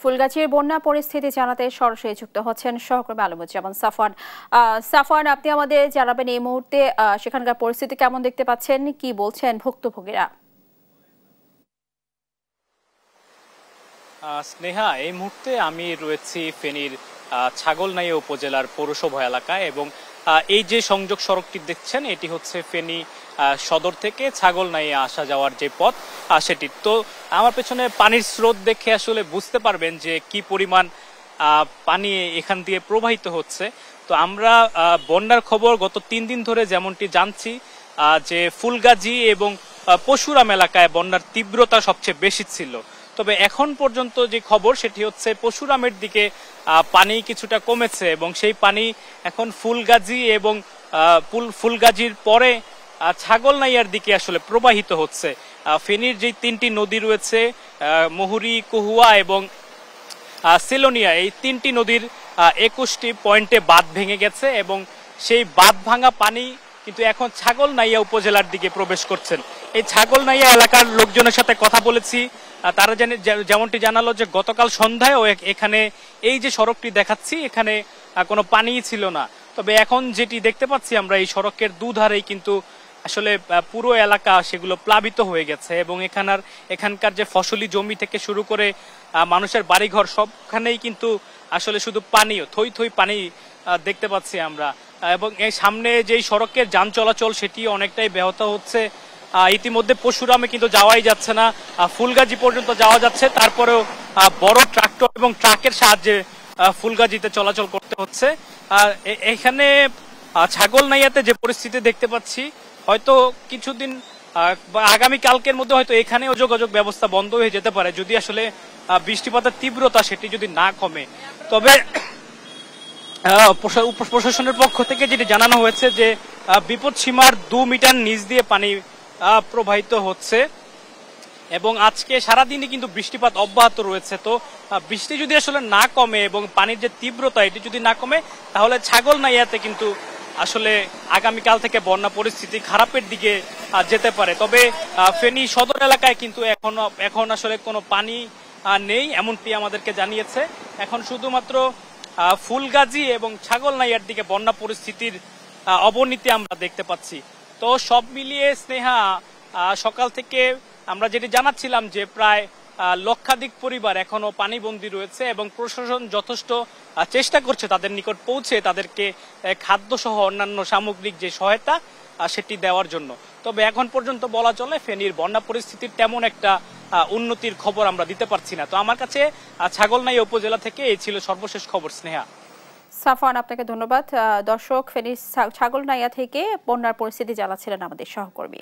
ফুলগাজীর বন্যা পরিস্থিতি জানাতে সরাসরি যুক্ত হচ্ছেন সহকর্মী আলমুজ্জামান সাফওয়ান। সাফওয়ান, আপনি আমাদের জানাবেন এই মুহূর্তে সেখানকার পরিস্থিতি কেমন দেখতে পাচ্ছেন, কি বলছেন ভুক্তভোগীরা? স্নেহা, এই মুহূর্তে আমি রয়েছি ফেনীর ছাগলনাইয়া উপজেলার পৌরসভা এলাকায় এবং এই যে সংযোগ সড়কটি দেখছেন এটি হচ্ছে ফেনী সদর থেকে ছাগলনাইয়া আসা যাওয়ার যে পথ সেটি। তো আমার পেছনে পানির স্রোত দেখে আসলে বুঝতে পারবেন যে কি পরিমাণ পানি এখান দিয়ে প্রবাহিত হচ্ছে। তো আমরা বন্যার খবর গত 3 দিন ধরে যেমনটি জানছি যে ফুলগাজী এবং পশুরাম এলাকায় বন্যার তীব্রতা সবচেয়ে বেশি ছিল। তবে এখন পর্যন্ত যে খবর সেটি হচ্ছে পশুরামের দিকে পানি কিছুটা কমেছে এবং সেই পানি এখন ফুলগাজী এবং ফুলগাজীর পরে ছাগলনাইয়ার দিকে আসলে প্রবাহিত হচ্ছে। ফেনীর যে 3টি নদী রয়েছে মুহুরী, কহুয়া এবং সিলোনিয়া, এই 3টি নদীর 21টি পয়েন্টে বাঁধ ভেঙে গেছে এবং সেই বাঁধ ভাঙা পানি কিন্তু এখন ছাগলনাইয়া উপজেলার দিকে প্রবেশ করছেন। এই ছাগলনাইয়া এলাকার লোকজনের সাথে কথা বলেছি, তারা যেমনটি জানালো যে গতকাল সন্ধ্যায়ও এখানে এই যে সড়কটি দেখাচ্ছি এখানে কোনো পানিই ছিল না। তবে এখন যেটি দেখতে পাচ্ছি আমরা এই সড়কের দুধারেই কিন্তু আসলে পুরো এলাকা সেগুলো প্লাবিত হয়ে গেছে এবং এখানকার যে ফসলি জমি থেকে শুরু করে মানুষের বাড়িঘর সবখানেই কিন্তু আসলে শুধু পানি, থই থই পানি দেখতে পাচ্ছি আমরা। এবং এই সামনে যেই সড়কের যান চলাচল সেটি অনেকটাই ব্যাহত হচ্ছে। ইতিমধ্যে পশুরামে কিন্তু যাওয়াই যাচ্ছে না, ফুলগাজী পর্যন্ত যাওয়া যাচ্ছে, তারপরেও বড় ট্রাক্টর এবং ট্রাকের সাহায্যে ফুলগাজীতে চলাচল করতে হচ্ছে। এখানে ছাগলনাইয়াতে যে পরিস্থিতি দেখতে পাচ্ছি হয়তো কিছুদিন আগামী কালকের মধ্যে হয়তো এখানেও যোগাযোগ ব্যবস্থা বন্ধ হয়ে যেতে পারে যদি আসলে বৃষ্টিপাতের তীব্রতা সেটি যদি না কমে। তবে প্রশাসনের পক্ষ থেকে যেটি জানানো হয়েছে যে বিপদ সীমার 2 মিটার নিচ দিয়ে পানি প্রবাহিত হচ্ছে এবং আজকে সারাদিনই কিন্তু বৃষ্টিপাত অব্যাহত রয়েছে। তো বৃষ্টি যদি আসলে না কমে এবং পানির যে তীব্রতা এটি যদি না কমে তাহলে ছাগলনাইয়াতে কিন্তু আসলে আগামীকাল থেকে বন্যা পরিস্থিতি খারাপের দিকে যেতে পারে। তবে ফেনী সদর এলাকায় কিন্তু এখন আসলে কোনো পানি নেই এমনটি আমাদেরকে জানিয়েছে। এখন শুধুমাত্র ফুলগাজী এবং ছাগলনাইয়ার দিকে বন্যা পরিস্থিতির অবনতি আমরা দেখতে পাচ্ছি। তো সব মিলিয়ে স্নেহা, সকাল থেকে আমরা যেটি জানাচ্ছিলাম যে প্রায় লক্ষাধিক পরিবার এখনো পানিবন্দী রয়েছে এবং প্রশাসন যথেষ্ট চেষ্টা করছে তাদের নিকট পৌঁছে তাদেরকে খাদ্য সহ অন্যান্য সামগ্রিক যে সহায়তা সেটি দেওয়ার জন্য। তবে এখন পর্যন্ত বলা চলে ফেনীর বন্যা পরিস্থিতির তেমন একটা উন্নতির খবর আমরা দিতে পারছি না। তো আমার কাছে ছাগলনাইয়া উপজেলা থেকে এই ছিল সর্বশেষ খবর। স্নেহা। সাফওয়ান, আপনাকে ধন্যবাদ। দর্শক, ফেনীর ছাগলনাইয়া থেকে বন্যার পরিস্থিতি জানাচ্ছিলেন আমাদের সহকর্মী।